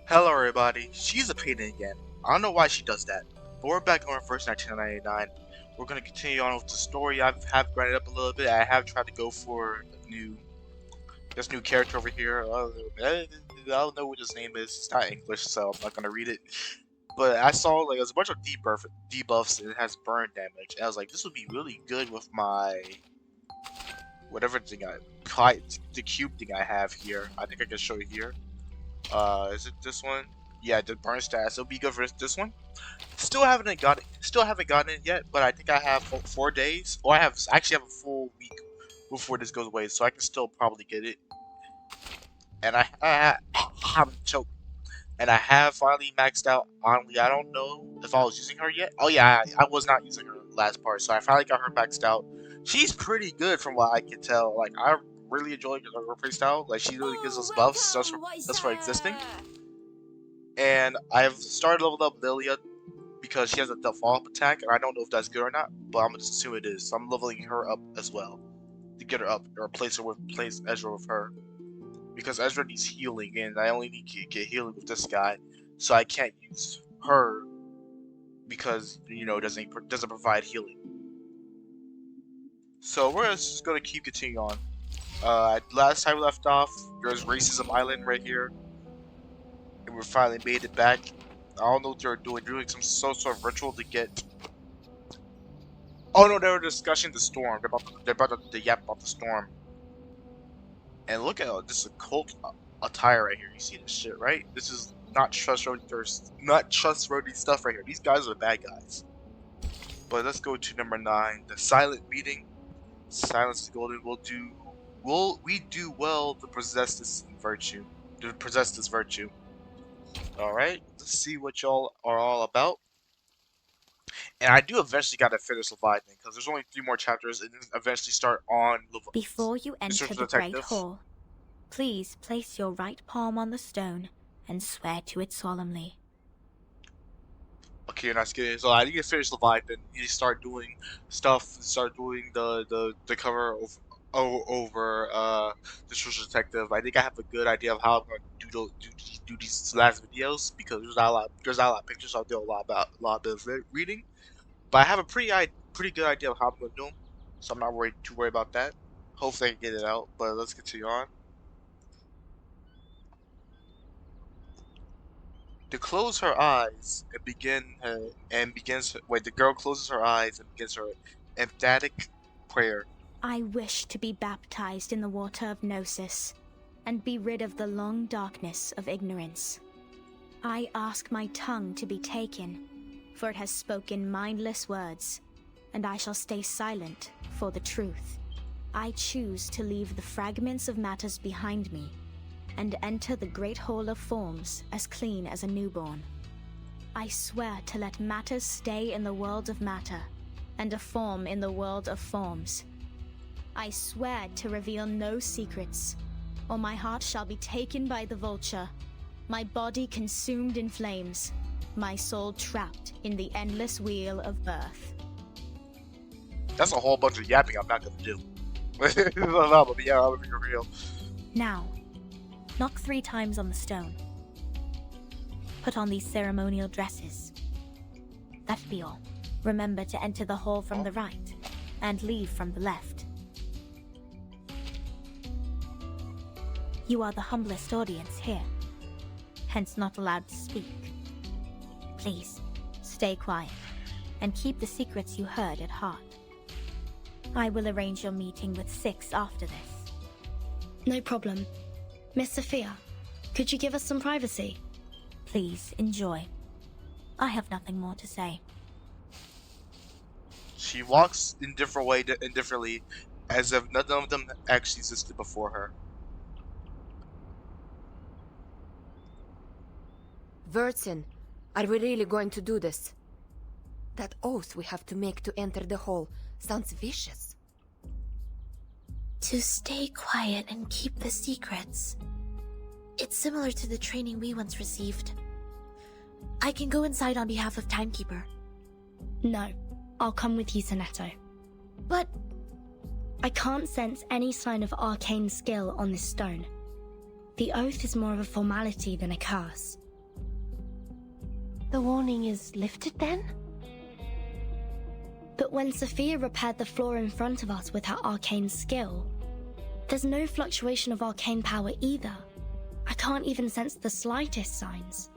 Hello everybody, she's a pain again. I don't know why she does that. But we're back on first 1999. We're gonna continue on with the story. I have graded up a little bit. I have tried to go for this new character over here. I don't know what his name is. It's not English, so I'm not gonna read it. But I saw like there's a bunch of debuffs and it has burn damage. And I was like, this would be really good with my whatever thing the cube thing I have here. I think I can show you here. Is it this one? Yeah, the burn stats. It'll be good for this one. Still haven't gotten it yet, but I think I have 4 days, or I actually have a full week before this goes away, so I can still probably get it. And I haven't choked, and I have finally maxed out. Honestly, I don't know if I was using her yet. Oh yeah, I was not using her last part, so I finally got her maxed out. She's pretty good from what I can tell. Like I really enjoy her playstyle. Like she really gives us buffs just for existing. And I've started leveling up Lilia because she has a follow-up attack, and I don't know if that's good or not, but I'm gonna just assume it is. So I'm leveling her up as well to get her up or replace Ezra with her, because Ezra needs healing, and I only need to get healing with this guy, so I can't use her because it doesn't provide healing. So we're just gonna keep continuing on. Last time we left off, there's Racism Island right here. And we finally made it back. I don't know what they're doing. They're doing some sort of ritual to get. Oh no, they were discussing the storm. They're about to yap about the storm. And look at this occult attire right here. You see this shit, right? This is not trustworthy. There's not trustworthy stuff right here. These guys are the bad guys. But let's go to number 9, the silent meeting. Silence is golden. We do well to possess this virtue. Alright, let's see what y'all are all about. And I do eventually gotta finish Leviathan, because there's only 3 more chapters, and then eventually start on Leviathan. Before you enter the Great Hall, please place your right palm on the stone and swear to it solemnly. Okay, you're not kidding. So I need to finish Leviathan. You start doing stuff, start doing the cover over the Social Detective. I think I have a good idea of how I'm gonna do these last videos, because there's not a lot of pictures, so I'll do a lot of reading. But I have a pretty good idea of how I'm gonna do them, so I'm not too worried about that. Hopefully I can get it out. But let's continue on. To close her eyes and the girl closes her eyes and begins her emphatic prayer. I wish to be baptized in the water of Gnosis, and be rid of the long darkness of ignorance. I ask my tongue to be taken, for it has spoken mindless words, and I shall stay silent for the truth. I choose to leave the fragments of matters behind me, and enter the great hall of forms as clean as a newborn. I swear to let matters stay in the world of matter, and a form in the world of forms. I swear to reveal no secrets, or my heart shall be taken by the vulture, my body consumed in flames, my soul trapped in the endless wheel of birth. That's a whole bunch of yapping I'm not gonna do. No, but yeah, I'll be real. Now, knock 3 times on the stone. Put on these ceremonial dresses. That'd be all. Remember to enter the hall from the right, and leave from the left. You are the humblest audience here, hence not allowed to speak. Please, stay quiet, and keep the secrets you heard at heart. I will arrange your meeting with 6 after this. No problem. Miss Sophia, could you give us some privacy? Please, enjoy. I have nothing more to say. She walks indifferently, as if none of them actually existed before her. Vertsin, are we really going to do this? That oath we have to make to enter the hall sounds vicious. To stay quiet and keep the secrets. It's similar to the training we once received. I can go inside on behalf of Timekeeper. No, I'll come with you, Sonetto. But I can't sense any sign of arcane skill on this stone. The oath is more of a formality than a curse. The warning is lifted then? But when Sophia repaired the floor in front of us with her arcane skill, there's no fluctuation of arcane power either. I can't even sense the slightest signs.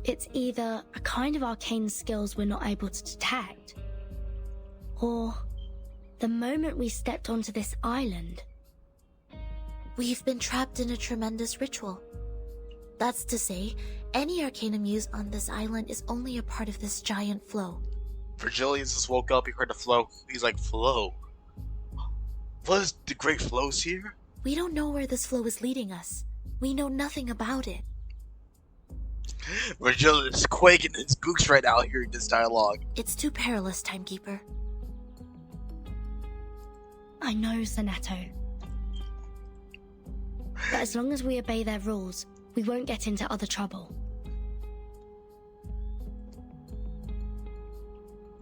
It's either a kind of arcane skills we're not able to detect, or the moment we stepped onto this island. We've been trapped in a tremendous ritual. That's to say, any arcanum used on this island is only a part of this giant flow. Virgilius just woke up, he heard the flow. He's like, flow? What is the great flows here? We don't know where this flow is leading us. We know nothing about it. Virgilius is quaking in his boots right now hearing this dialogue. It's too perilous, Timekeeper. I know, Zanetto. But as long as we obey their rules, we won't get into other trouble.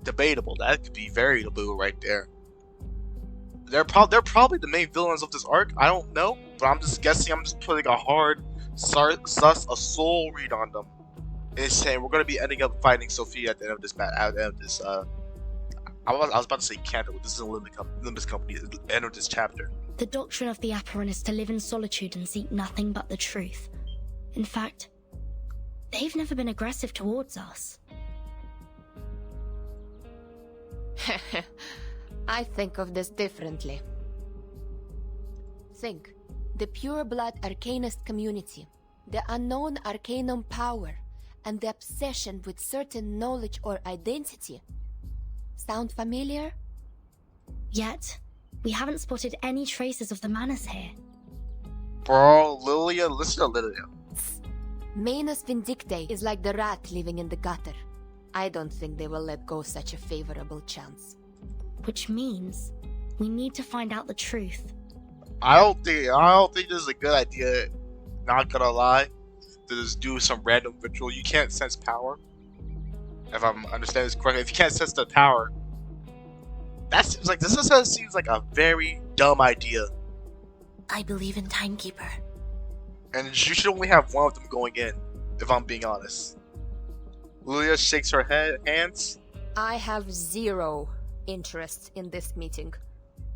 Debatable. That could be very taboo right there. They're probably the main villains of this arc. I don't know, but I'm just guessing. I'm just putting a hard a soul read on them. It's saying we're gonna be ending up fighting Sophia at the end of this I was about to say Candle. This is a Limbus Company. At the end of this chapter. The doctrine of the Apparin is to live in solitude and seek nothing but the truth. In fact, they've never been aggressive towards us. I think of this differently. Think. The pure-blood arcanist community, the unknown arcanum power, and the obsession with certain knowledge or identity. Sound familiar? Yet, we haven't spotted any traces of the Manus here. Bro, Lilia, listen to Lilia. Manus Vindictae is like the rat living in the gutter. I don't think they will let go such a favorable chance. Which means we need to find out the truth. I don't think this is a good idea, not gonna lie, to just do some random ritual. You can't sense power. If I'm understanding this correctly, if you can't sense the power, this seems like a very dumb idea. I believe in Timekeeper. And you should only have one of them going in, if I'm being honest. Lilia shakes her hands. I have zero interest in this meeting.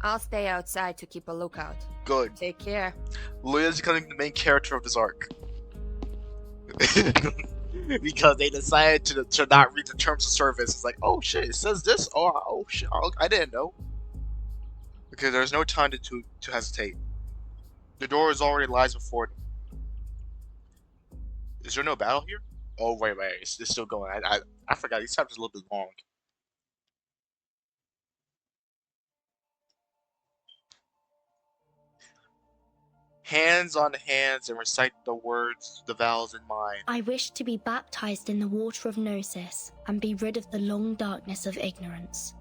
I'll stay outside to keep a lookout. Good. Take care. Lilia's becoming the main character of this arc. Because they decided to not read the terms of service. It's like, oh shit, it says this? Oh shit, I didn't know. Okay, there's no time to hesitate. The door is already lies before them. Is there no battle here? Oh, wait, it's still going. I forgot, these chapters are a little bit long. Hands on hands and recite the words, the vows in mind. I wish to be baptized in the water of Gnosis and be rid of the long darkness of ignorance.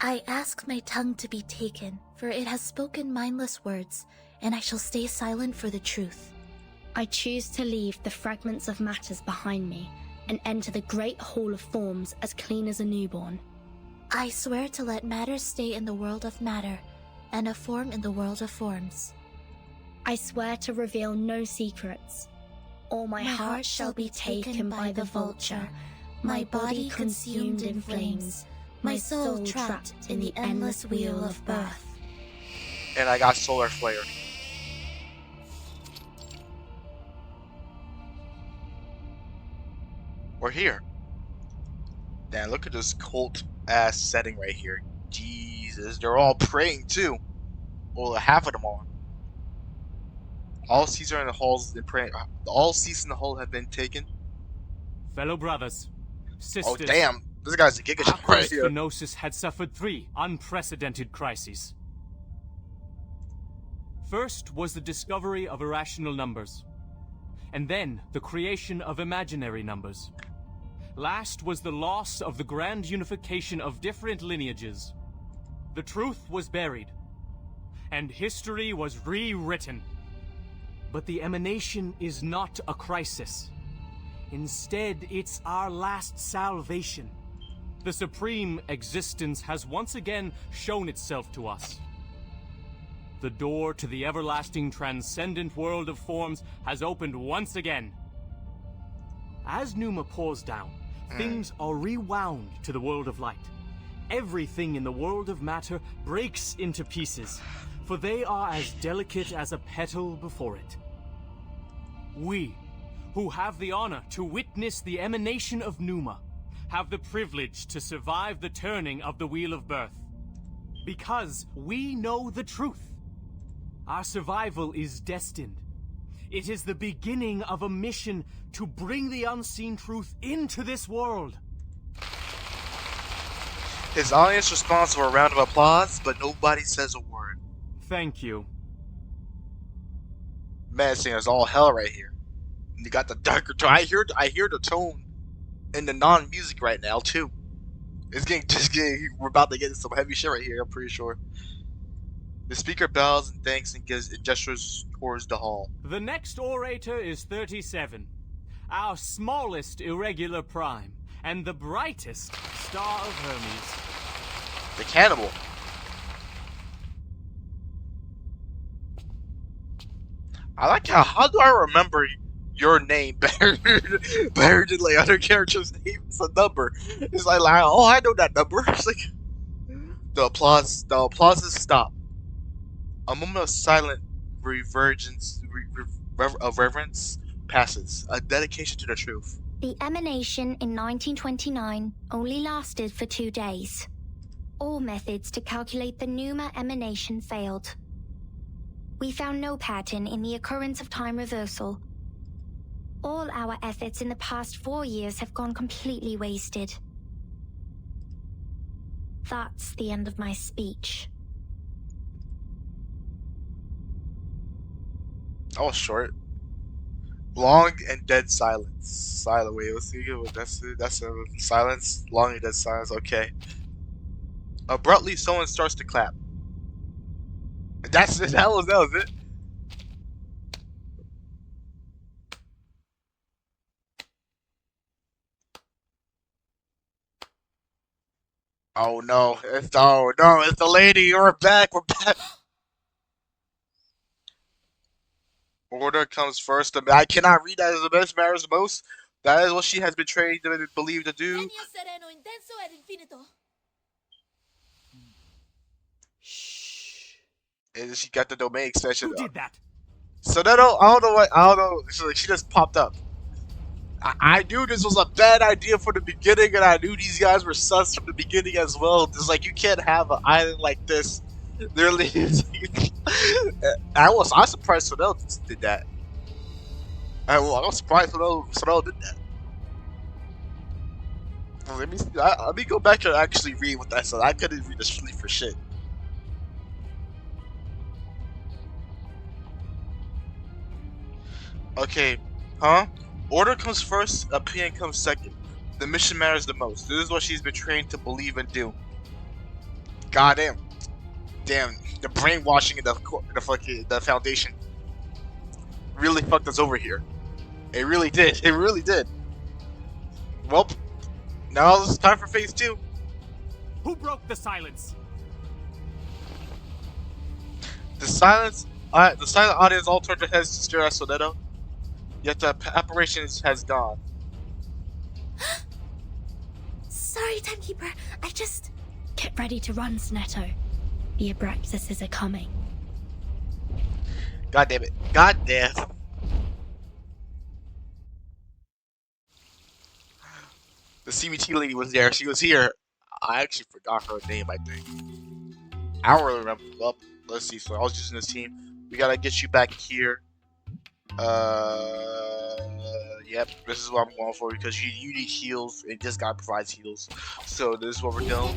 I ask my tongue to be taken, for it has spoken mindless words, and I shall stay silent for the truth. I choose to leave the fragments of matters behind me and enter the great hall of forms as clean as a newborn. I swear to let matter stay in the world of matter, and a form in the world of forms. I swear to reveal no secrets. All my heart shall be taken by the vulture, my body consumed in flames, my soul trapped in the endless wheel of birth. And I got solar flare. We're here. Damn, look at this cult ass setting right here. Jesus, they're all praying too. Well, half of them are. All seats are in the halls have been praying. All seats in the hall have been taken. Fellow brothers, sisters. Oh damn, this guy's a giga shot right here. Gnosis had suffered 3 unprecedented crises. First was the discovery of irrational numbers, and then the creation of imaginary numbers. Last was the loss of the grand unification of different lineages. The truth was buried, and history was rewritten. But the emanation is not a crisis. Instead, it's our last salvation. The supreme existence has once again shown itself to us. The door to the everlasting transcendent world of forms has opened once again. As Numa pours down, things are rewound to the world of light. Everything in the world of matter breaks into pieces, for they are as delicate as a petal before it. We, who have the honor to witness the emanation of Numa, have the privilege to survive the turning of the Wheel of Birth. Because we know the truth. Our survival is destined. It is the beginning of a mission to bring the unseen truth into this world. His audience responds to a round of applause, but nobody says a word. Thank you. Man, it's it's all hell right here. You got the darker tone. I hear the tone in the non-music right now too. It's getting. We're about to get into some heavy shit right here. I'm pretty sure. The speaker bows and thanks and gestures towards the hall. The next orator is 37, our smallest irregular prime, and the brightest star of Hermes. The cannibal. I like how do I remember your name better than like other characters' names? A number. It's like oh, I know that number. It's like the applauses stop. A moment of silent reverence passes. A dedication to the truth. The emanation in 1929 only lasted for 2 days. All methods to calculate the Numa emanation failed. We found no pattern in the occurrence of time reversal. All our efforts in the past 4 years have gone completely wasted. That's the end of my speech. Oh, short. Long and dead silence. Silent. Wait, let's see. That's a silence. Long and dead silence. Okay. Abruptly, someone starts to clap. That was it. Oh no! It's the lady. We're back. Order comes first. I cannot read that as the best matters most. That is what she has been trained and believed to do. Shh. And she got the domain extension. Who did that? So I don't know. She just popped up. I knew this was a bad idea from the beginning, and I knew these guys were sus from the beginning as well. It's like you can't have an island like this. Literally, I'm surprised Sonel did that. I'm surprised Sonel did that. Let me go back and actually read what that said. I couldn't read this for shit. Okay, huh? Order comes first, opinion comes second. The mission matters the most. This is what she's been trained to believe and do. Goddamn. Damn, the brainwashing in the foundation really fucked us over here. It really did. It really did. Well, now it's time for phase 2. Who broke the silence? The silent audience all turned their heads to stare at Soneto. Yet the apparition has gone. Sorry, Timekeeper. I just... Get ready to run, Snetto. The Abraxases are coming. God damn it. God damn. The CBT lady was there. She was here. I actually forgot her name, I think. I don't really remember. Well, let's see. So I was using this team. We gotta get you back here. Yep, this is what I'm going for because you need heals, and this guy provides heals. So this is what we're doing.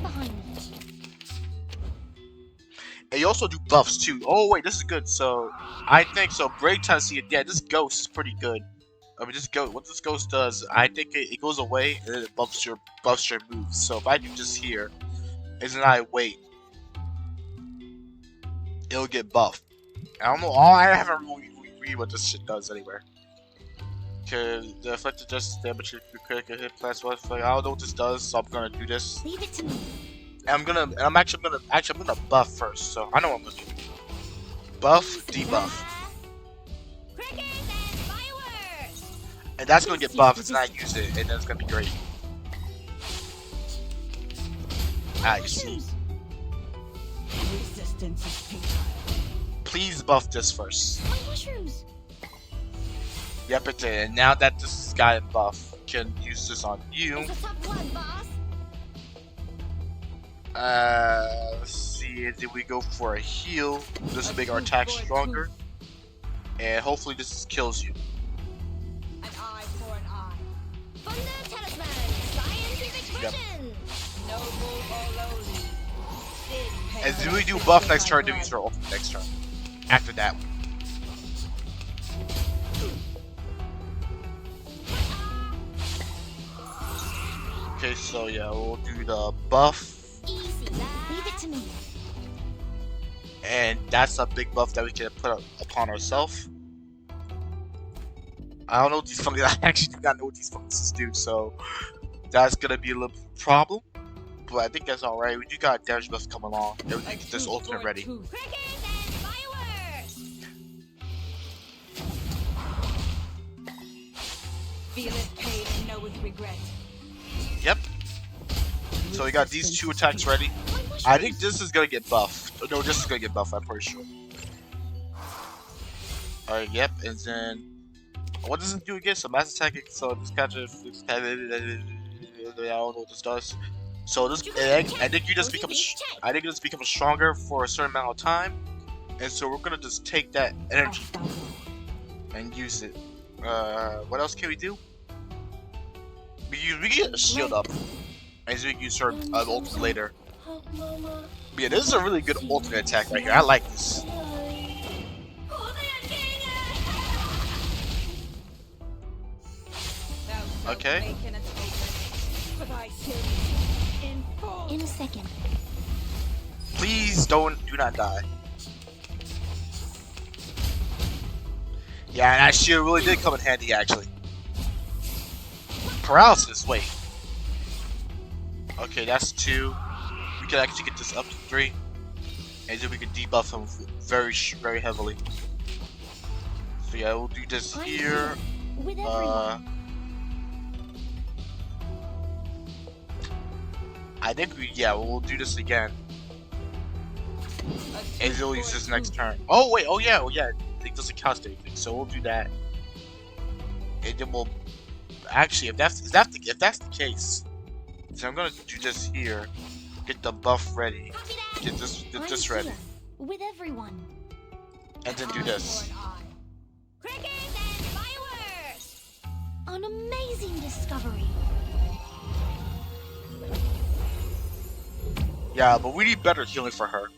And you also do buffs too. Oh wait, this is good. So I think so. Break time. See, yeah, this ghost is pretty good. I mean, this ghost. What this ghost does, I think it goes away and then it buffs your moves. So if I do this here, and then I wait, it'll get buffed. I don't know. I haven't really read what this shit does anywhere. Cause the affected justice damage your critical hit plus one. I don't know what this does, so I'm gonna do this. Leave it to me. And I'm actually gonna buff first. So I know what I'm gonna do. Buff, debuff. And that's gonna get buffed and I use it, and that's gonna be great. Ah, you see. Resistance is futile. Please buff this first. My mushrooms! Yep, it did. And now that this has gotten buff, we can use this on you. It's a tough one, boss! Let's see. Did we go for a heal? This will make our attack stronger. And hopefully this kills you. An eye for an eye. Thunder Talisman! Scientific Yep. version! Noble or lowly. And then we do buff next turn, then we use our ultimate next turn. After that one. Okay, so yeah, we'll do the buff. Easy, lad. Leave it to me. And that's a big buff that we can put upon ourselves. I don't know what these funguses. I actually do not know what these funguses do, so that's gonna be a little problem. But I think that's alright. We do got damage buffs coming along. And we can get this ultimate ready. Crickets and fireworks! Feel it pain and know with regret. Yep. So we got these two attacks ready. I think this is gonna get buffed. No, this is gonna get buffed. I'm pretty sure. Alright, yep, and then what does it do again? So mass attack. So this kind of I don't know what this does. So this, I think you just become. I think you just become stronger for a certain amount of time, and so we're gonna just take that energy and use it. What else can we do? We can get a shield up, and so we can use her ultimate later. But yeah, this is a really good ultimate attack right here. I like this. Okay. In a second. Please do not die. Yeah, that shield really did come in handy actually. Paralysis, wait. Okay, that's 2. We can actually get this up to 3. And then we can debuff him very heavily. So yeah, we'll do this here. With everyone. I think we'll do this again. And then we'll use this next turn. Oh wait, oh yeah. It doesn't cost anything, so we'll do that. And then we'll actually, if that's the case, so I'm gonna do this here. Get the buff ready. Get this ready. With everyone. And then do this. Crickets and fireworks! An amazing discovery. Yeah, but we need better healing for her.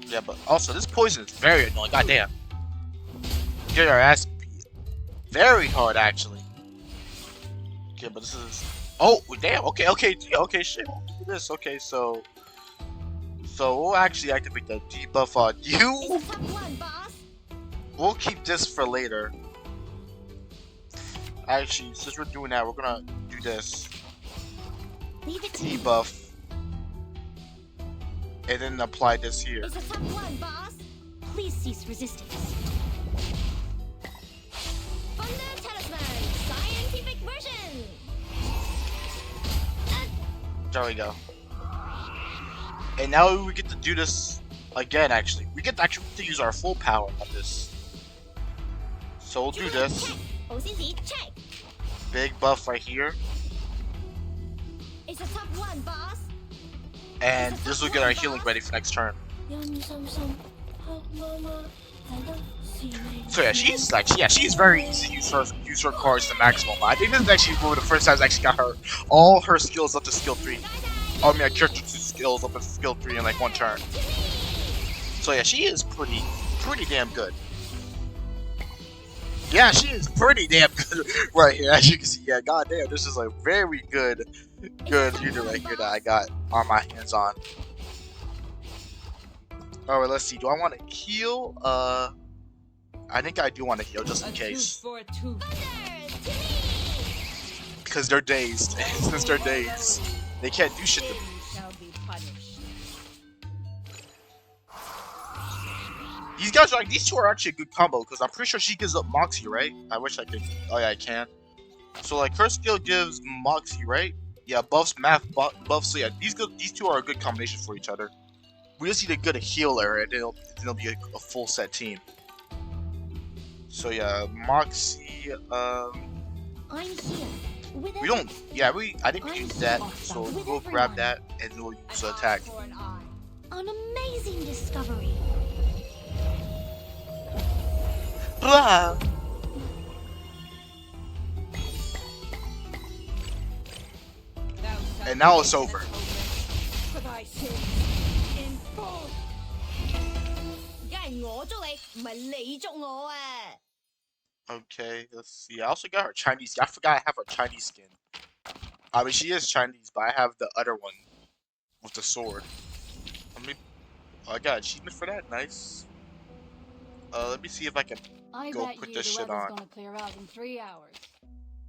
Yeah, but also this poison is very annoying. Goddamn. Get our ass beat very hard, actually. Okay, but this is. Oh, damn. Okay, shit. We'll do this. Okay, so we'll actually activate the debuff on you. We'll keep this for later. Actually, since we're doing that, we're gonna do this. Leave it to me. Debuff. And then apply this here. It's a tough one, boss. Please cease resistance. Thunder Talisman, scientific version. There we go. And now we get to do this again. Actually, we get to use our full power on this. So we'll do this. Check. Big buff right here. It's a tough one, boss. And this will get our healing ready for next turn. So yeah, she's very easy to use her cards to maximum. I think this is actually one of the first times I actually got all her skills up to skill 3. I mean, I character 2 skills up to skill 3 in like one turn. So yeah, she is pretty damn good. Yeah, she is pretty damn good right here. As you can see, yeah, goddamn, this is a very good unit right here that I got on my hands on. Alright, let's see. Do I want to heal? I think I do want to heal just in case. Because they're dazed. Since they're dazed, they can't do shit to me. These guys are like, these two are actually a good combo because I'm pretty sure she gives up Moxie, right? I wish I could. Oh yeah, I can. So like her skill gives Moxie, right? Yeah, buffs math, buffs. So yeah, these two are a good combination for each other. We just need a good healer, and it'll be a full set team. So yeah, Moxie. I'm here. With We don't. Yeah, I think we I'm use that. here, So with we'll everyone. grab that and we'll An use eye attack. for an eye. An amazing discovery. Blah. Thou And now shalt it's pay over. for thy sins in full. Okay, let's see. I also got her Chinese. I forgot I have her Chinese skin. I mean, she is Chinese, but I have the other one with the sword. Let me. Oh, I got an achievement for that. Nice. Let me see if I can I go bet put you this the shit weather's on. gonna clear out in 3 hours.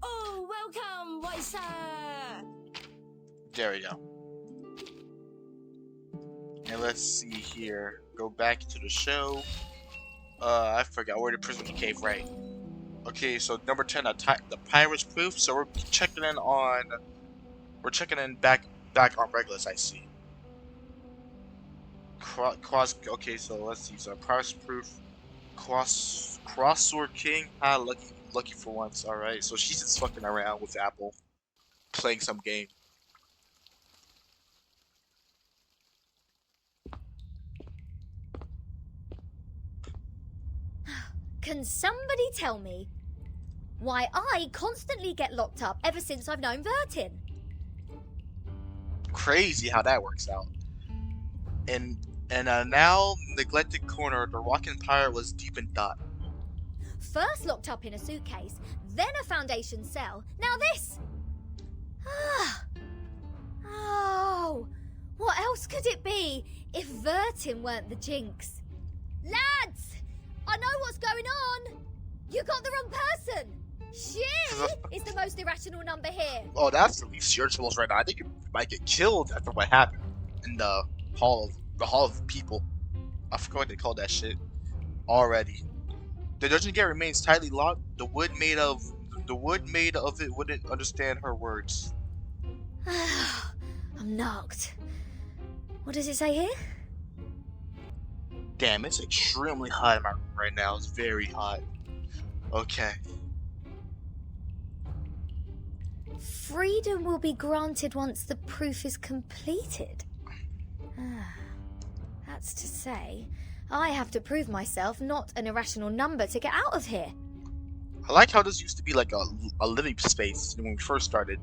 Oh, welcome, white sir. There we go. And let's see here. Go back to the show. I forgot where the prisoner cave, right? Okay, so number 10, the pirate's proof. So we're checking in back on Regulus. I see. Okay, so let's see. So pirate's proof, cross sword king. Ah, lucky for once. All right. So she's just fucking around with Apple, playing some game. Can somebody tell me why I constantly get locked up ever since I've known Vertin? Crazy how that works out. And now neglected corner, the rockin' pirate was deep in thought. First locked up in a suitcase, then a foundation cell, now this! Oh, what else could it be if Vertin weren't the jinx? Lads! I know what's going on! You got the wrong person! She is the most irrational number here! Oh, that's really serious right now. I think you might get killed after what happened in the hall of people. I forgot what they call that shit already. The dungeon gate remains tightly locked. The wood made of it wouldn't understand her words. I'm knocked. What does it say here? Damn, it's extremely hot in my room right now. It's very hot. Okay. Freedom will be granted once the proof is completed. That's to say, I have to prove myself not an irrational number to get out of here. I like how this used to be like a living space when we first started.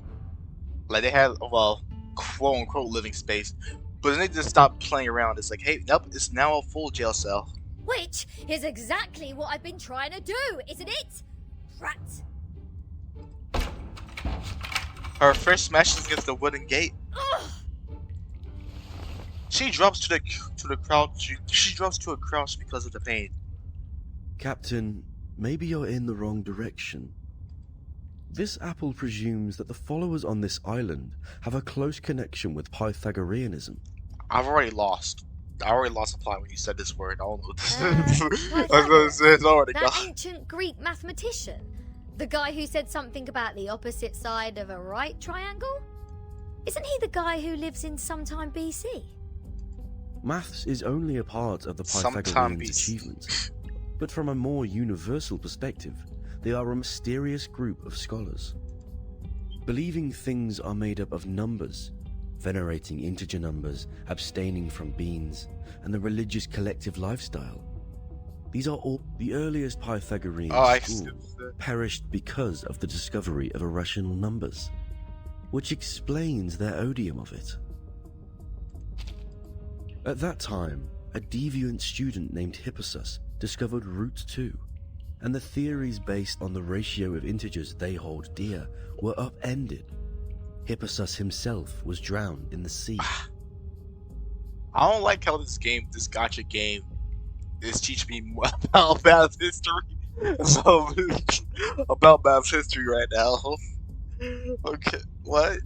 Like they had, well, quote unquote living space. But then they just stopped playing around. It's like, hey, nope, it's now a full jail cell. Which is exactly what I've been trying to do, isn't it? Rat. Her first smashes against the wooden gate. Ugh. She drops to the crouch. She drops to a crouch because of the pain. Captain, maybe you're in the wrong direction. This apple presumes that the followers on this island have a close connection with Pythagoreanism. I've already lost. I already lost the plot when you said this word. I don't know what this is. Pythagoras, It's already that gone. ancient Greek mathematician? The guy who said something about the opposite side of a right triangle? Isn't he the guy who lives in sometime BC? Maths is only a part of the Sometime Pythagoreans' BC. achievements, but from a more universal perspective, they are a mysterious group of scholars. Believing things are made up of numbers, venerating integer numbers, abstaining from beans, and the religious collective lifestyle. These are all the earliest Pythagorean school perished because of the discovery of irrational numbers, which explains their odium of it. At that time, a deviant student named Hippasus discovered root 2, and the theories based on the ratio of integers they hold dear were upended. Hippasus himself was drowned in the sea. I don't like how this gacha game, is teaching me more about math history. So, about math history right now. Okay, what?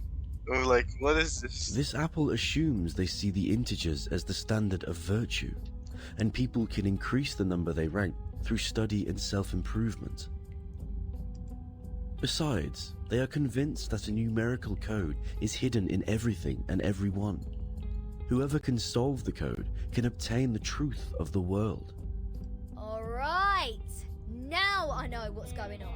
Like, what is this? This apple assumes they see the integers as the standard of virtue, and people can increase the number they rank through study and self-improvement. Besides, they are convinced that a numerical code is hidden in everything and everyone. Whoever can solve the code can obtain the truth of the world. Alright, now I know what's going on.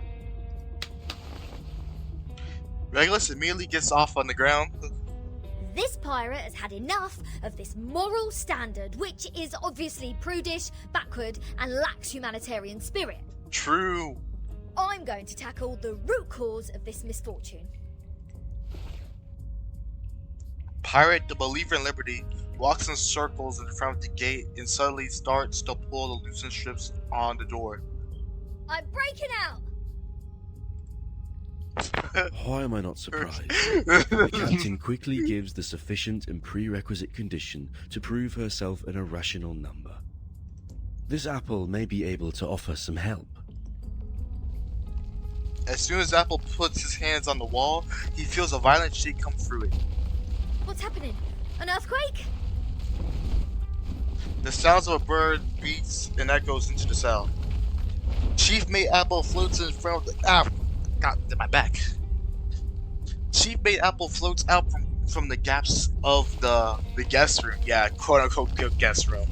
Regulus immediately gets off on the ground. This pirate has had enough of this moral standard, which is obviously prudish, backward, and lacks humanitarian spirit. True. I'm going to tackle the root cause of this misfortune. Pirate, the believer in liberty, walks in circles in front of the gate and suddenly starts to pull the loosened strips on the door. I'm breaking out! Why am I not surprised? The captain quickly gives the sufficient and prerequisite condition to prove herself an irrational number. This apple may be able to offer some help. As soon as Apple puts his hands on the wall, he feels a violent shake come through it. What's happening? An earthquake? The sounds of a bird beats and echoes into the cell. Chief Mate Apple floats in front of the God, my back. Chief Mate Apple floats out from the gaps of the guest room, yeah, quote unquote guest room,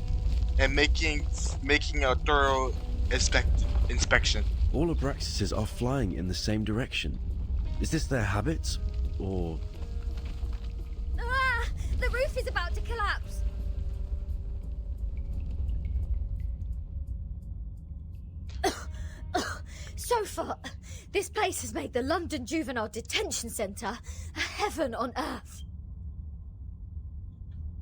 and making a thorough inspection. All Abraxases are flying in the same direction. Is this their habit, or... Ah! The roof is about to collapse! So far, this place has made the London Juvenile Detention Centre a heaven on earth.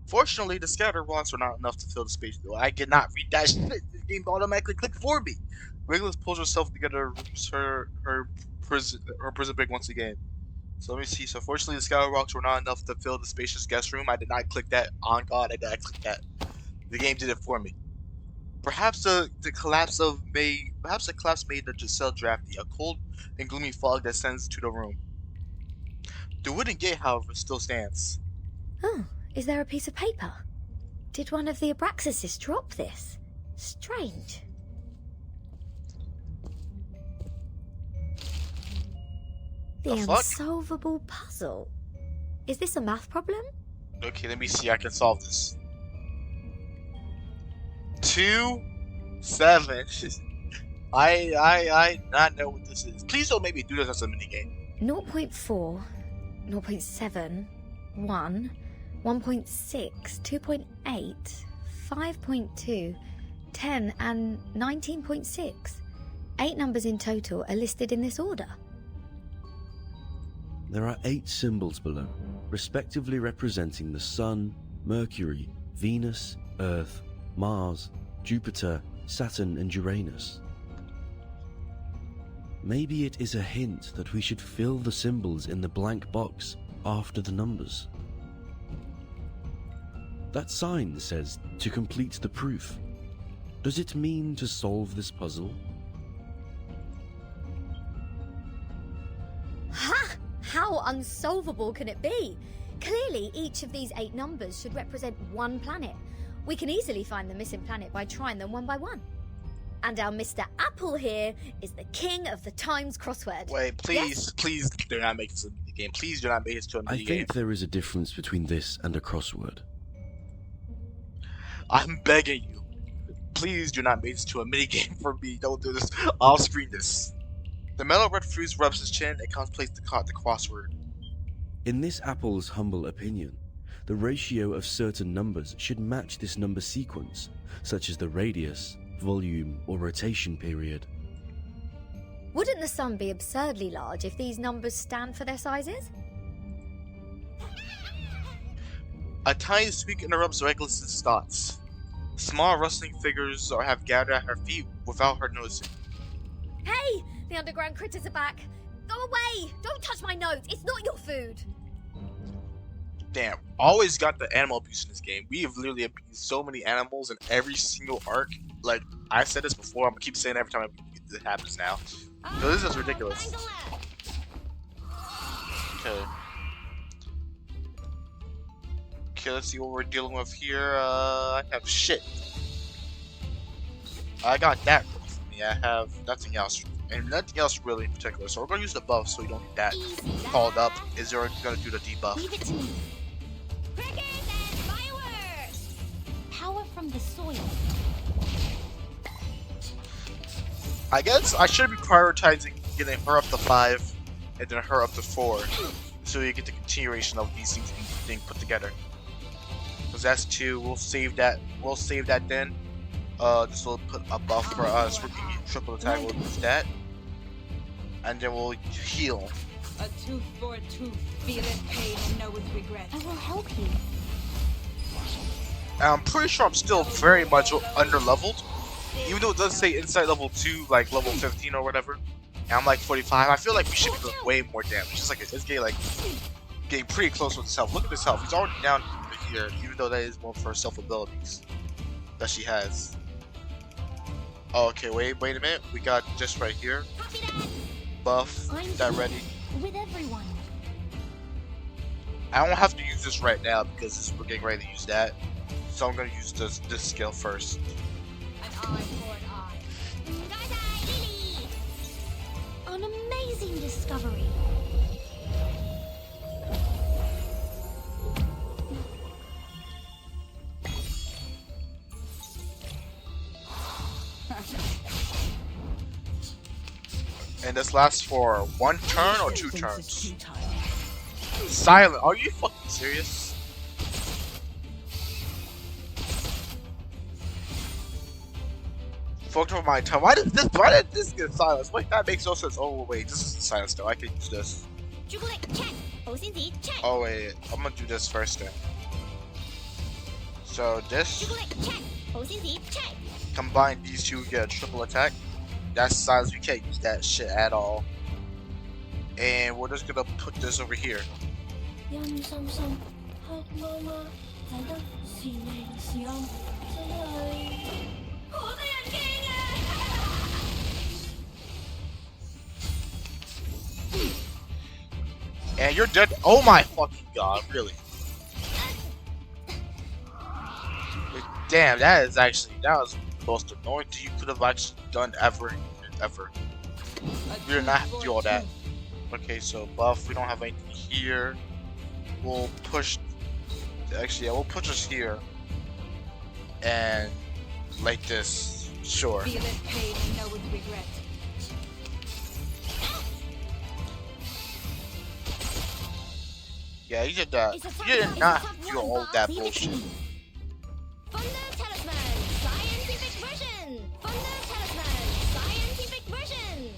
Fortunately, the scatter rocks were not enough to fill the space. Though I could not read that shit. The game automatically clicked for me. Regulus pulls herself together, her prison break once again. So let me see. So fortunately, the scatter rocks were not enough to fill the spacious guest room. I did not click that. On God, I did not click that. The game did it for me. Perhaps the collapse made the cell drafty, a cold and gloomy fog descends to the room. The wooden gate, however, still stands. Oh, is there a piece of paper? Did one of the Abraxases drop this? Strange. The fuck? unsolvable puzzle. Is this a math problem? Okay, let me see. I can solve this. 2, 7. I not know what this is. Please don't make me do this as a minigame. 0.4, 0.7, 1, 1.6, 2.8, 5.2, 10, and 19.6. 8 numbers in total are listed in this order. There are 8 symbols below, respectively representing the Sun, Mercury, Venus, Earth, Mars, Jupiter, Saturn, and Uranus. Maybe it is a hint that we should fill the symbols in the blank box after the numbers. That sign says to complete the proof. Does it mean to solve this puzzle? Ha! How unsolvable can it be? Clearly, each of these 8 numbers should represent one planet. We can easily find the missing planet by trying them one by one. And our Mr. Apple here is the king of the Times crossword. Wait, please do not make this a minigame. Please do not make this to a minigame. I think there is a difference between this and a crossword. I'm begging you. Please do not make this to a minigame for me. Don't do this. I'll screen this. The metal red fuse rubs his chin and contemplates the crossword. In this apple's humble opinion, the ratio of certain numbers should match this number sequence, such as the radius, volume, or rotation period. Wouldn't the sun be absurdly large if these numbers stand for their sizes? A tiny squeak interrupts Regulus' thoughts. Small rustling figures have gathered at her feet without her noticing. Hey! The underground critters are back! Go away! Don't touch my notes! It's not your food! Damn, always got the animal abuse in this game. We have literally abused so many animals in every single arc. Like, I said this before, I'm gonna keep saying it every time it happens now. So this is ridiculous. Okay. Okay, let's see what we're dealing with here. I have shit. I got that ready for me. I have nothing else, and nothing else really in particular. So we're gonna use the buff so we don't get that called up. Is there gonna do the debuff? Leave it to me. Crickets and fireworks! Power from the soil. I guess I should be prioritizing getting her up to 5 and then her up to 4, so you get the continuation of these things being put together. Because that's 2. We'll save that. We'll save that then. This will put a buff for us. We're getting triple attack. We'll use that, and then we'll heal. A tooth for a tooth. Feel it pain and know with regret. I will help you. And I'm pretty sure I'm still very much under leveled, even though it does say inside level 2, like level 15 or whatever. And I'm like 45. I feel like we should be doing way more damage. Just like it's getting pretty close with his health. Look at his health. He's already down here, even though that is one of her self abilities that she has. Oh, okay, wait a minute. We got this right here. Buff. Is that ready? With everyone. I don't have to use this right now because we're getting ready to use that. So I'm gonna use this skill first. An eye for an eye. An amazing discovery. And this lasts for 1 turn or 2 turns. Silent. Are you fucking serious? Fucked over my time. Why did this get silenced? Wait, that makes no sense. Oh wait, this is silenced though. I can use this. Oh wait, I'm gonna do this first then. So this. Combine these two, get a triple attack. That's silence. We can't use that shit at all. And we're just gonna put this over here. And you're dead. Oh my fucking god, really? Damn, that was the most annoying thing you could have actually done ever. We did not have to do all that. Okay, so buff, we don't have anything here. We'll push, actually, yeah, we'll push us here. And like this, sure. Feel it pain and know with regret. Yeah, you did that. You did not do all that bullshit. Thunder Talisman, Scientific Version! Thunder Talisman, Scientific Version!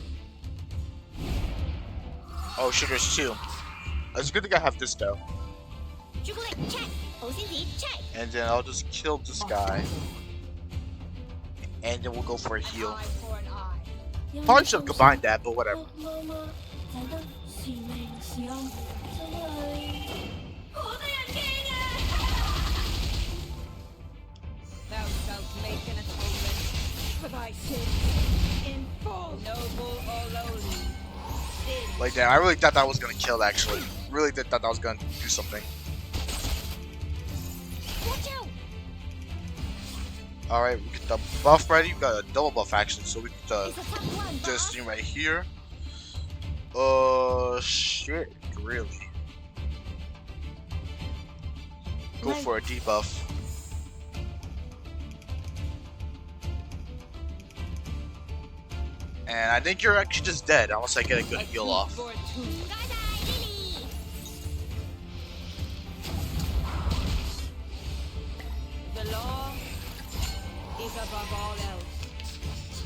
Oh shit, there's 2. It's good thing I have this though. And then I'll just kill this guy. And then we'll go for a heal. Eye for an eye. Probably should have combined that, but whatever. Thou shalt make an atonement for thy sins in full, noble or lowly. Sin. Like that, I really thought that was gonna kill actually. Really did thought that was gonna do something. Alright, we get the buff ready. We got a double buff action, so we get this thing right here. Shit, really. Go for a debuff. And I think you're actually just dead unless I get a good heal off. For a tooth. The law is above all else.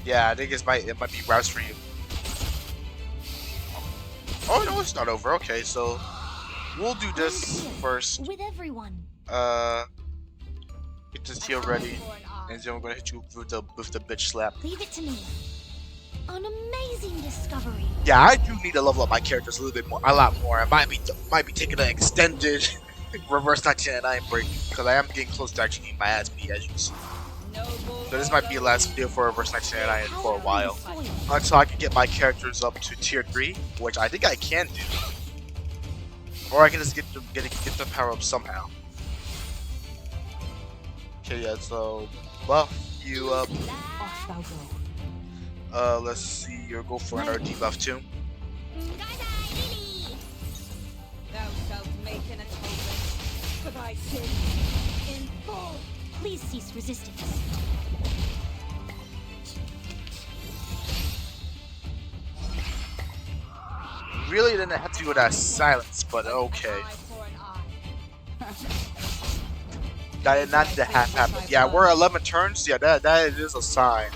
Yeah, I think it might be routes for you. Oh no, it's not over. Okay, so we'll do this first. With everyone. Get this heal ready, and then we're gonna hit you with the bitch slap. Leave it to me. An amazing discovery. Yeah, I do need to level up my characters a little bit more, a lot more. I might be taking an extended reverse 1999 break because I am getting close to actually getting my ass beat, as you can see. So this might be the last video for reverse 1999 for a while, until I can get my characters up to tier 3, which I think I can do, or I can just get them power up somehow. Okay, yeah. So buff you up. Off thou go. Let's see, you'll go for another debuff too. Thou shalt make an atonement for thy sins in full. Please cease resistance. Really didn't have to do with that silence, but okay. Eye for an eye. That did not happen. Yeah, we're 11 turns. Yeah, that is a sign.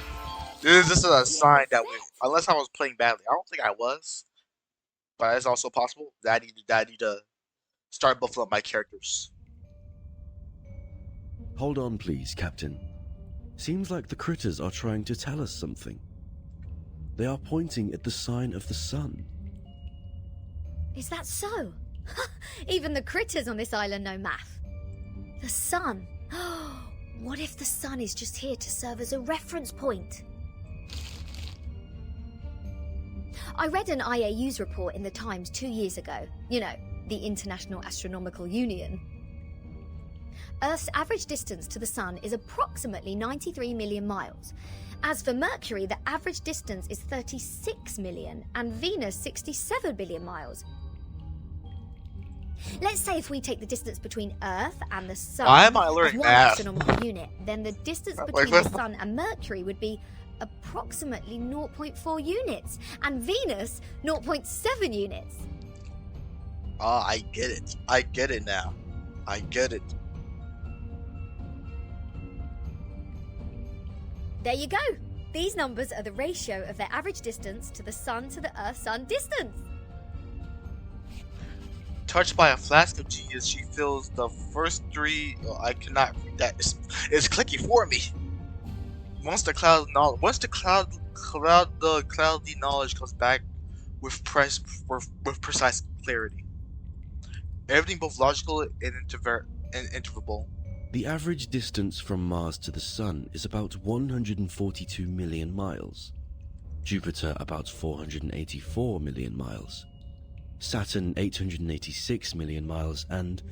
This is a sign that we, unless I was playing badly, I don't think I was, but it's also possible that I need to start buffing up my characters. Hold on, please, Captain. Seems like the critters are trying to tell us something. They are pointing at the sign of the sun. Is that so? Even the critters on this island know math. The sun. What if the sun is just here to serve as a reference point? I read an IAU's report in the Times 2 years ago. You know, the International Astronomical Union. Earth's average distance to the sun is approximately 93 million miles. As for Mercury, the average distance is 36 million, and Venus 67 billion miles. Let's say if we take the distance between Earth and the Sun Why am I as learning one math? astronomical unit, then the distance between the Sun and Mercury would be approximately 0.4 units, and Venus 0.7 units. Oh, I get it. I get it now. I get it. There you go. These numbers are the ratio of their average distance to the Sun to the Earth-Sun distance. Touched by a flask of genius, she fills the first three. Oh, I cannot read that. It's clicky for me. Once the cloudy knowledge comes back with precise clarity, everything both logical and interpretable. The average distance from Mars to the Sun is about 142 million miles. Jupiter about 484 million miles. Saturn 886 million miles, and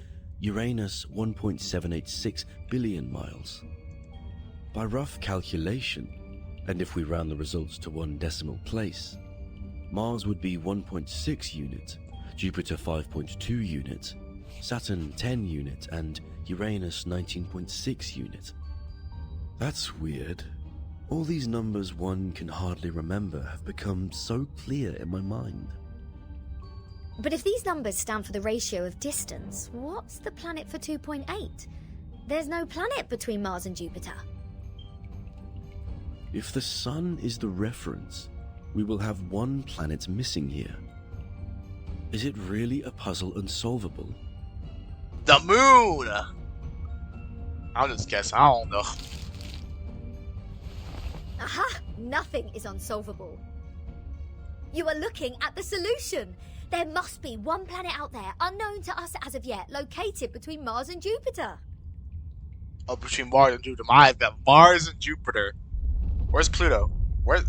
Uranus 1.786 billion miles. By rough calculation, and if we round the results to one decimal place, Mars would be 1.6 unit, Jupiter 5.2 unit, Saturn 10 unit, and Uranus 19.6 unit. That's weird. All these numbers one can hardly remember have become so clear in my mind. But if these numbers stand for the ratio of distance, what's the planet for 2.8? There's no planet between Mars and Jupiter. If the Sun is the reference, we will have one planet missing here. Is it really a puzzle unsolvable? The moon! I'll just guess. I don't know. Aha! Nothing is unsolvable. You are looking at the solution. There must be one planet out there, unknown to us as of yet, located between Mars and Jupiter. Oh, between Mars and Jupiter. I've got Mars and Jupiter. Where's Pluto?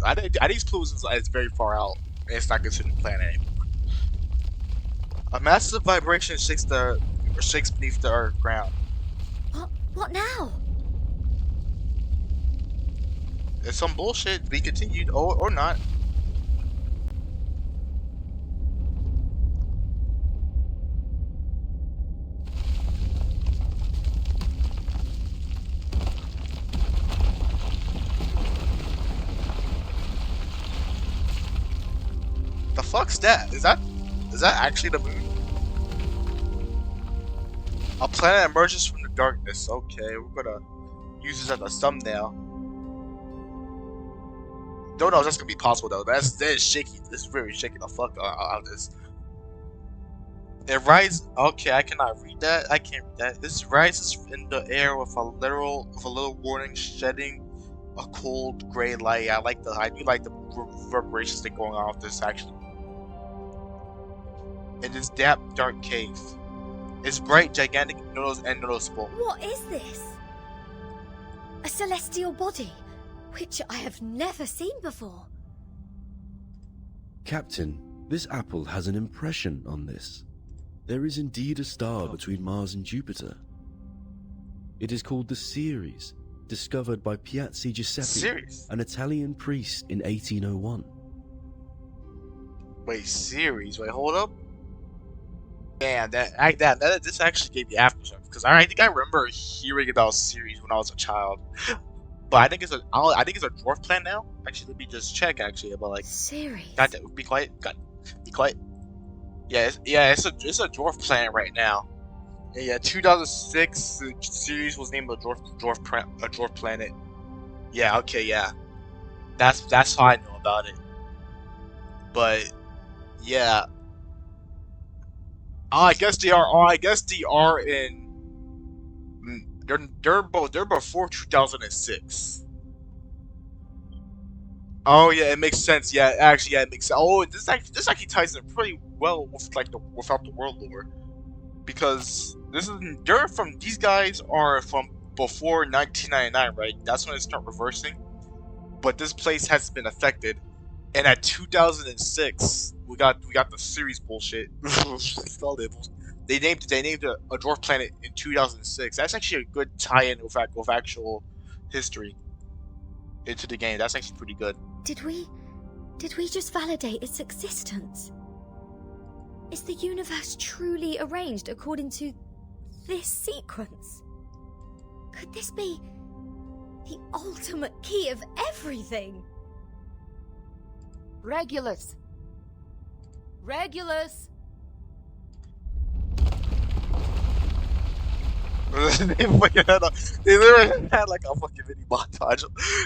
I think Pluto's is very far out. It's not considered a planet anymore. A massive vibration shakes beneath the earth ground. What now? It's some bullshit. Be continued, or not. The fuck's that? Is that actually the moon? A planet emerges from the darkness. Okay, we're gonna use this as a thumbnail. Don't know if that's gonna be possible though. That is shaky. This is really shaking the fuck out of this. It rises. Okay, I cannot read that. I can't read that. This rises in the air with a little warning, shedding a cold gray light. I do like the reverberations that are going on with this actually. In this damp, dark cave. It's bright, gigantic, and noticeable. What is this? A celestial body, which I have never seen before. Captain, this apple has an impression on this. There is indeed a star between Mars and Jupiter. It is called the Ceres, discovered by Piazzi Giuseppe, Ceres. an Italian priest in 1801. Wait, Ceres. Wait, hold up. Damn, this actually gave me aftershocks because I think I remember hearing about Ceres when I was a child. But I think it's a dwarf planet now. Actually, let me just check. Actually, about like. Ceres. God, be quiet. God, be quiet. Yeah, it's a dwarf planet right now. Yeah, 2006 Ceres was named a dwarf planet. Yeah, okay, yeah. That's how I know about it. But yeah, I guess they are. I guess they are in. They're before 2006. Oh yeah, it makes sense. Yeah, actually, yeah, it makes sense. Oh, this actually ties in pretty well with like without the world lore, because these guys are from before 1999, right? That's when it start reversing. But this place hasn't been affected, and at 2006, we got the series bullshit. They named a dwarf planet in 2006. That's actually a good tie-in with actual history into the game. That's actually pretty good. Did we just validate its existence? Is the universe truly arranged according to this sequence? Could this be the ultimate key of everything? Regulus! Regulus! They literally had like a fucking mini montage.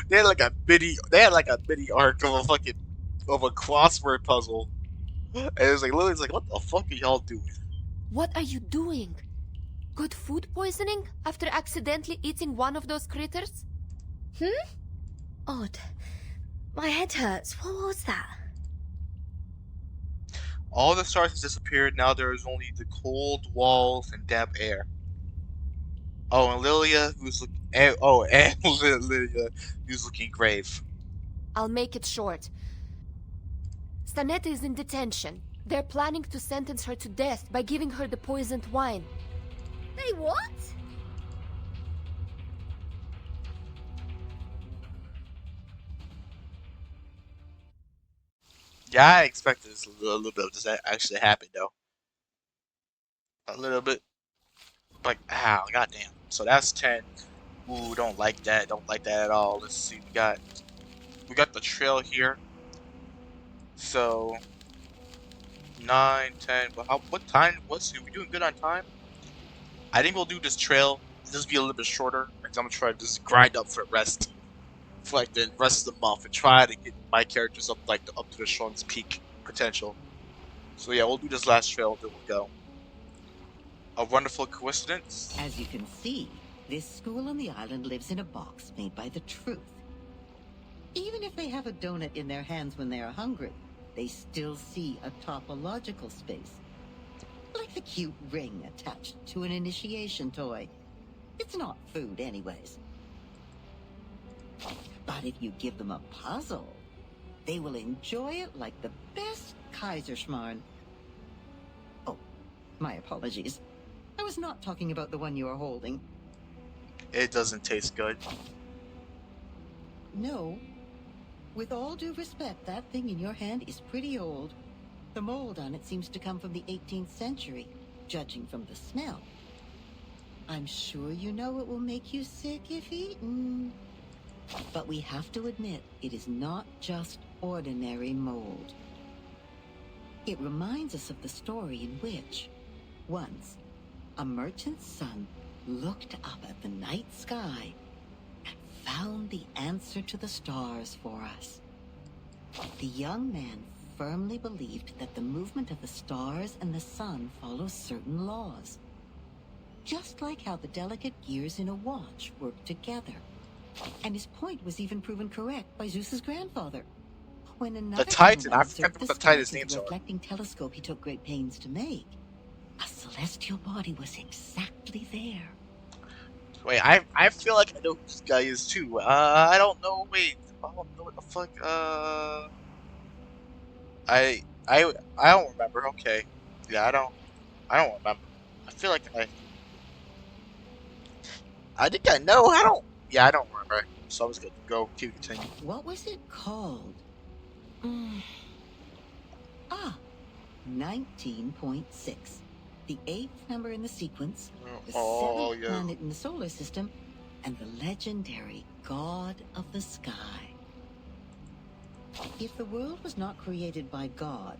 They had like a mini arc of a crossword puzzle. And it was like literally, it's like, what the fuck are y'all doing? What are you doing? Good food poisoning after accidentally eating one of those critters? Odd. My head hurts. What was that? All the stars have disappeared. Now there is only the cold walls and damp air. Oh, and Lilia, who's looking. And Lilia, who's looking grave. I'll make it short. Stanetta is in detention. They're planning to sentence her to death by giving her the poisoned wine. They what? Yeah, I expected this a little bit of this actually happen though. A little bit. Like, ow, goddamn. So that's 10. Ooh, don't like that. Don't like that at all. Let's see. We got the trail here. So 9, 10. But what time? Are we doing good on time? I think we'll do this trail. This will be a little bit shorter. Because I'm gonna try to just grind up for rest. For like the rest of the month and try to get my characters up up to the Sean's peak potential. So yeah, we'll do this last trail, then we'll go. A wonderful coincidence. As you can see, this school on the island lives in a box made by the truth. Even if they have a donut in their hands when they are hungry, they still see a topological space. Like the cute ring attached to an initiation toy. It's not food anyways. But if you give them a puzzle, they will enjoy it like the best Kaiserschmarrn. Oh, my apologies. I was not talking about the one you are holding. It doesn't taste good. No. With all due respect, that thing in your hand is pretty old. The mold on it seems to come from the 18th century, judging from the smell. I'm sure you know it will make you sick if eaten. But we have to admit, it is not just ordinary mold. It reminds us of the story in which, once, a merchant's son looked up at the night sky and found the answer to the stars for us. The young man firmly believed that the movement of the stars and the sun follows certain laws. Just like how the delicate gears in a watch work together. And his point was even proven correct by Zeus's grandfather. When another Titan, I forgot observed what the the Titan's sky names with a are. reflecting telescope he took great pains to make. A celestial body was exactly there. Wait, I feel like I know who this guy is too. I don't know. Wait, I don't know what the fuck. I don't remember. Okay, yeah, I don't remember. I feel like I think I know. I don't. Yeah, I don't remember. So I was good. Go, continue. What was it called? Ah, 19.6. The 8th number in the sequence, the 7th planet in the solar system, and the legendary God of the Sky. If the world was not created by God,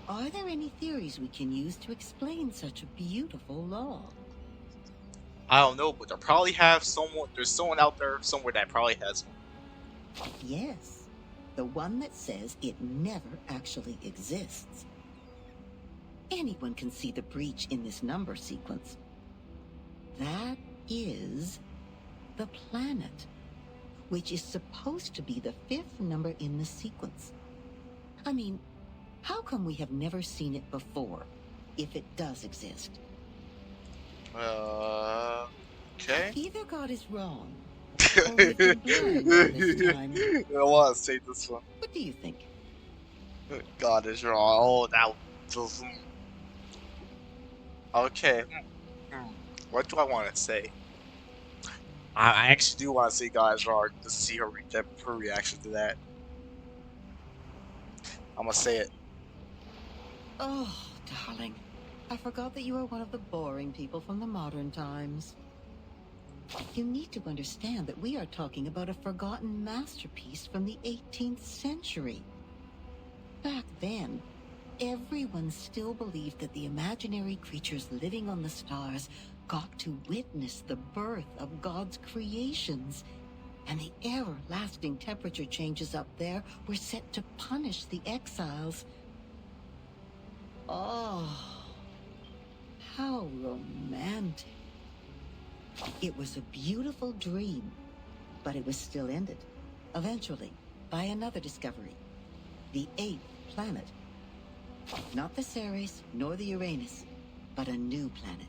are there any theories we can use to explain such a beautiful law? I don't know, but they'll probably have someone. There's someone out there somewhere that probably has one. Yes, the one that says it never actually exists. Anyone can see the breach in this number sequence. That is the planet, which is supposed to be the 5th number in the sequence. I mean, how come we have never seen it before, if it does exist? Okay. Either God is wrong, or we've been blind all this time. I want to say this one. What do you think? God is wrong. Oh, that was... Okay. What do I want to say? I actually do want to say God is wrong to see her reaction to that. I'm gonna say it. Oh, darling. I forgot that you are one of the boring people from the modern times. You need to understand that we are talking about a forgotten masterpiece from the 18th century. Back then, everyone still believed that the imaginary creatures living on the stars got to witness the birth of God's creations, and the everlasting temperature changes up there were set to punish the exiles. Oh, how romantic. It was a beautiful dream, but it was still ended, eventually, by another discovery. The 8th planet. Not the Ceres, nor the Uranus, but a new planet.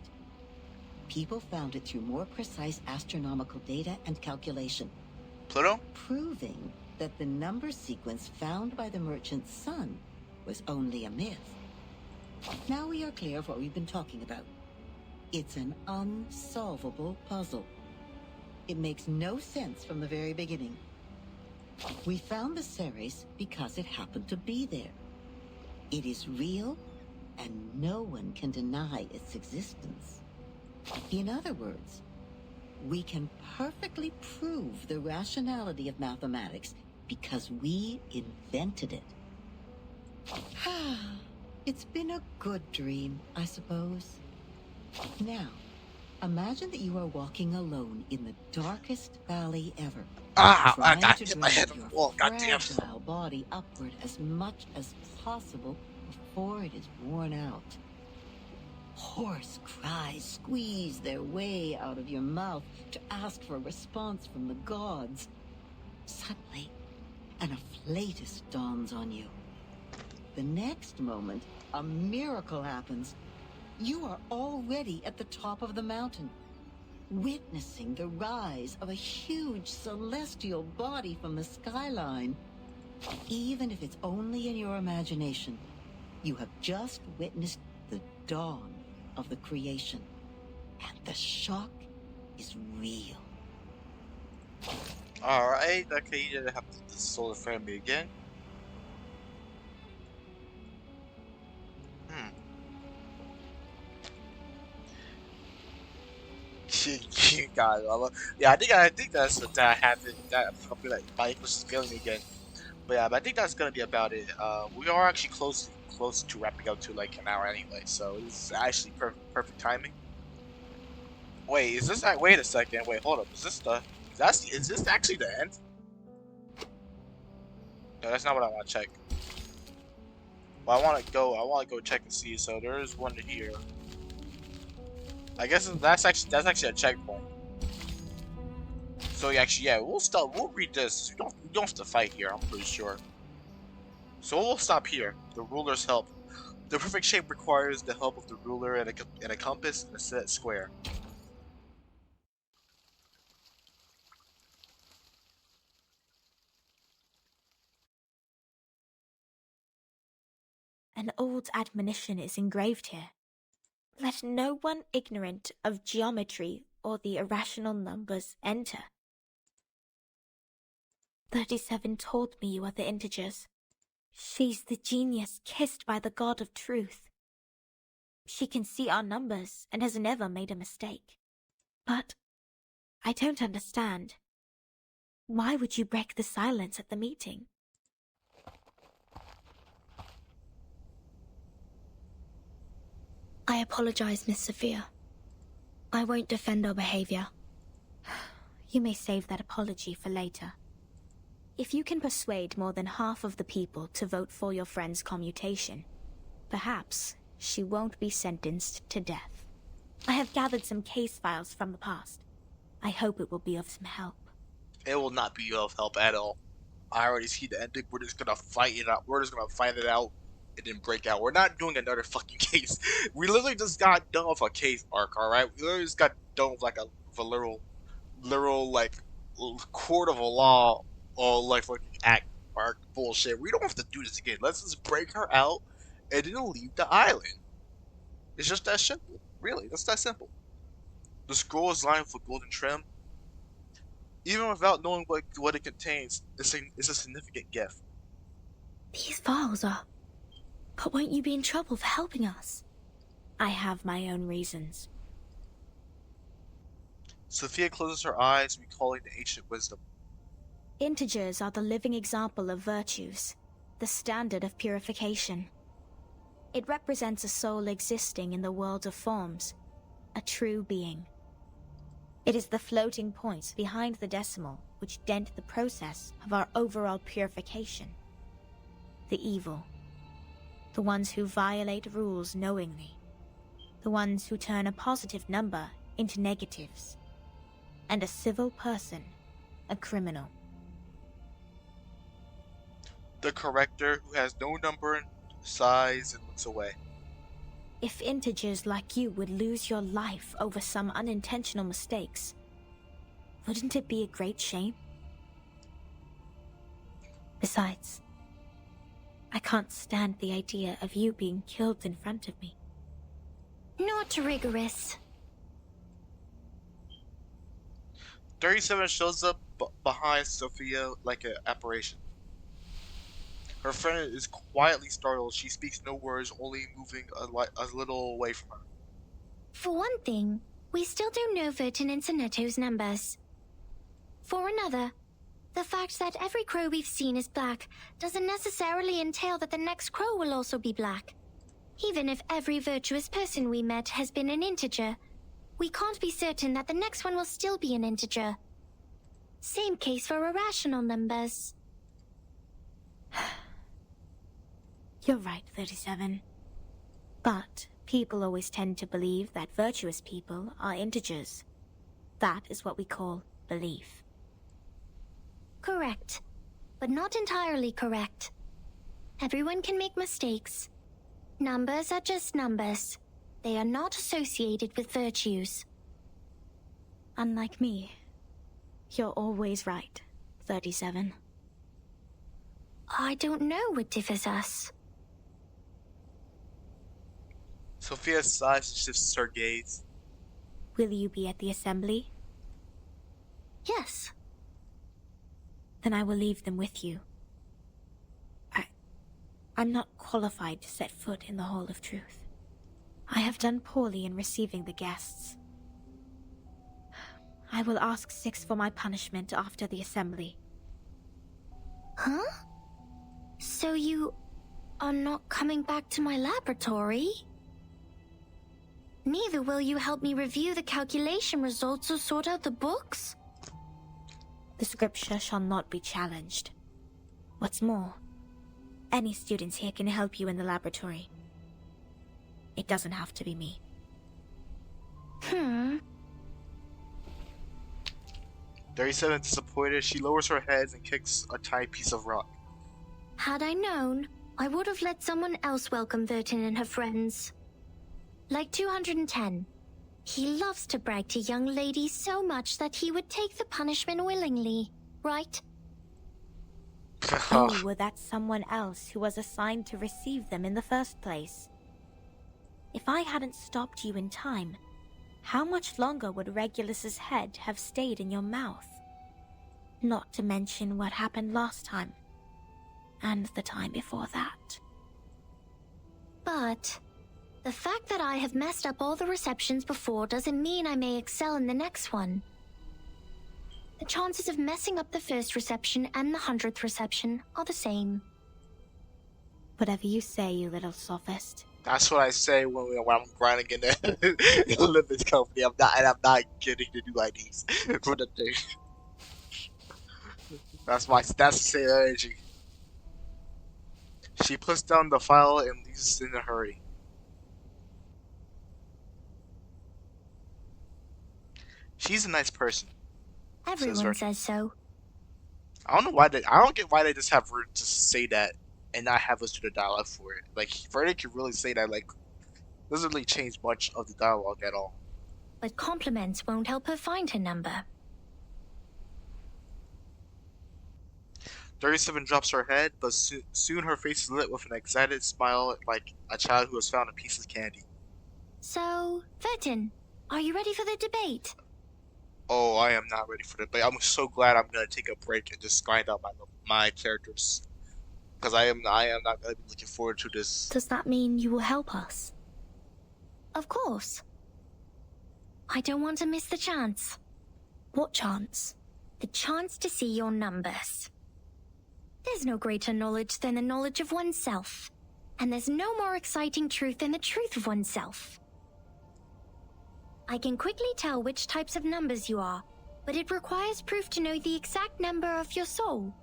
People found it through more precise astronomical data and calculation. Pluto? Proving that the number sequence found by the merchant sun was only a myth. Now we are clear of what we've been talking about. It's an unsolvable puzzle. It makes no sense from the very beginning. We found the Ceres because it happened to be there. It is real, and no one can deny its existence. In other words, we can perfectly prove the rationality of mathematics because we invented it. It's been a good dream, I suppose. Now, imagine that you are walking alone in the darkest valley ever. I got to hit my head on the wall. Goddamn. fragile body upward as much as possible before it is worn out. Hoarse cries squeeze their way out of your mouth to ask for a response from the gods. Suddenly, an afflatus dawns on you. The next moment, a miracle happens. You are already at the top of the mountain, witnessing the rise of a huge celestial body from the skyline. Even if it's only in your imagination, you have just witnessed the dawn of the creation, and the shock is real. Alright, okay, you didn't have to solar frame me again. God, yeah, I think that's that happened. That probably like Mike was feeling me again. But yeah, but I think that's gonna be about it. We are actually close to wrapping up to like an hour anyway, so it's actually perfect timing. Wait, is this that? Wait a second. Wait, hold up. Is this actually the end? No, that's not what I want to check. Well, I want to go check and see. So there is one here. I guess that's actually a checkpoint. So actually, yeah, we'll read this. We don't have to fight here, I'm pretty sure. So we'll stop here. The ruler's help. The perfect shape requires the help of the ruler and a compass and a set square. An old admonition is engraved here. Let no one ignorant of geometry or the irrational numbers enter. 37 told me you are the integers. She's the genius kissed by the god of truth. She can see our numbers and has never made a mistake. But I don't understand. Why would you break the silence at the meeting? I apologize, Miss Sophia. I won't defend our behavior. You may save that apology for later. If you can persuade more than half of the people to vote for your friend's commutation, perhaps she won't be sentenced to death. I have gathered some case files from the past. I hope it will be of some help. It will not be of help at all. I already see the ending. We're just gonna fight it out. We're just gonna fight it out and then break out. We're not doing another fucking case. We literally just got done with a case arc, alright? We literally just got done with like a literal like court of a law or like fucking act arc bullshit. We don't have to do this again. Let's just break her out and then leave the island. It's just that simple. Really, that's that simple. The scroll is lined with golden trim. Even without knowing what it contains, it's a significant gift. These files are... But won't you be in trouble for helping us? I have my own reasons. Sophia closes her eyes, recalling the ancient wisdom. Integers are the living example of virtues, the standard of purification. It represents a soul existing in the world of forms, a true being. It is the floating points behind the decimal which dent the process of our overall purification. The evil. The ones who violate rules knowingly. The ones who turn a positive number into negatives. And a civil person, a criminal. The corrector who has no number, sighs, and looks away. If integers like you would lose your life over some unintentional mistakes, wouldn't it be a great shame? Besides, I can't stand the idea of you being killed in front of me. Not rigorous. 37 shows up behind Sophia like an apparition. Her friend is quietly startled. She speaks no words, only moving a little away from her. For one thing, we still don't know Vertin and Sonetto's numbers. For another, the fact that every crow we've seen is black doesn't necessarily entail that the next crow will also be black. Even if every virtuous person we met has been an integer, we can't be certain that the next one will still be an integer. Same case for irrational numbers. You're right, 37. But people always tend to believe that virtuous people are integers. That is what we call belief. Correct, but not entirely correct. Everyone can make mistakes. Numbers are just numbers. They are not associated with virtues. Unlike me, you're always right, 37. I don't know what differs us. Sophia sighs and shifts her gaze. Will you be at the assembly? Yes. Then I will leave them with you. I'm not qualified to set foot in the Hall of Truth. I have done poorly in receiving the guests. I will ask 6 for my punishment after the assembly. Huh? So you are not coming back to my laboratory? Neither will you help me review the calculation results or sort out the books? The scripture shall not be challenged. What's more, any students here can help you in the laboratory. It doesn't have to be me. 37 disappointed, she lowers her head and kicks a tiny piece of rock. Had I known, I would have let someone else welcome Vertin and her friends. Like 210. He loves to brag to young ladies so much that he would take the punishment willingly, right? You were that someone else who was assigned to receive them in the first place. If I hadn't stopped you in time, how much longer would Regulus's head have stayed in your mouth? Not to mention what happened last time. And the time before that. But the fact that I have messed up all the receptions before doesn't mean I may excel in the next one. The chances of messing up the first reception and the 100th reception are the same. Whatever you say, you little sophist. That's what I say when I'm grinding in the Olympics company. I'm not getting the new IDs for the thing. That's the same energy. She puts down the file and leaves in a hurry. She's a nice person. Everyone says so. I don't know why I don't get why they just have her just say that and not have us do the dialogue for it. Like, Freddy could really say that, like, doesn't really change much of the dialogue at all. But compliments won't help her find her number. 37 drops her head, but soon her face is lit with an excited smile like a child who has found a piece of candy. So, Vertin, are you ready for the debate? Oh, I am not ready for the debate. I'm so glad I'm gonna take a break and just grind out my characters. Because I am not gonna be looking forward to this. Does that mean you will help us? Of course. I don't want to miss the chance. What chance? The chance to see your numbers. There's no greater knowledge than the knowledge of oneself. And there's no more exciting truth than the truth of oneself. I can quickly tell which types of numbers you are, but it requires proof to know the exact number of your soul.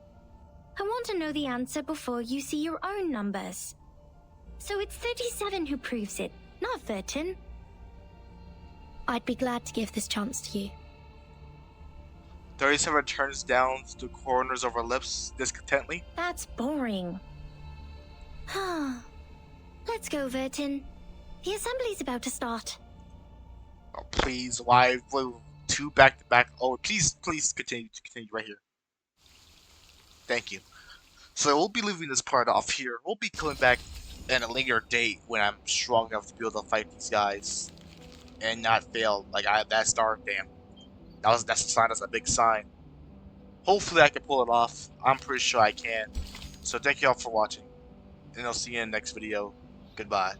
I want to know the answer before you see your own numbers. So it's 37 who proves it, not Vertin. I'd be glad to give this chance to you. 37 turns down the corners of her lips discontently. That's boring. Let's go, Vertin. The assembly's about to start. Oh, please, why? Two back-to-back. Oh, please continue right here. Thank you. So we'll be leaving this part off here. We'll be coming back at a later date when I'm strong enough to be able to fight these guys and not fail. Like that star, damn. That's a sign. That's a big sign. Hopefully I can pull it off. I'm pretty sure I can. So thank you all for watching, and I'll see you in the next video. Goodbye.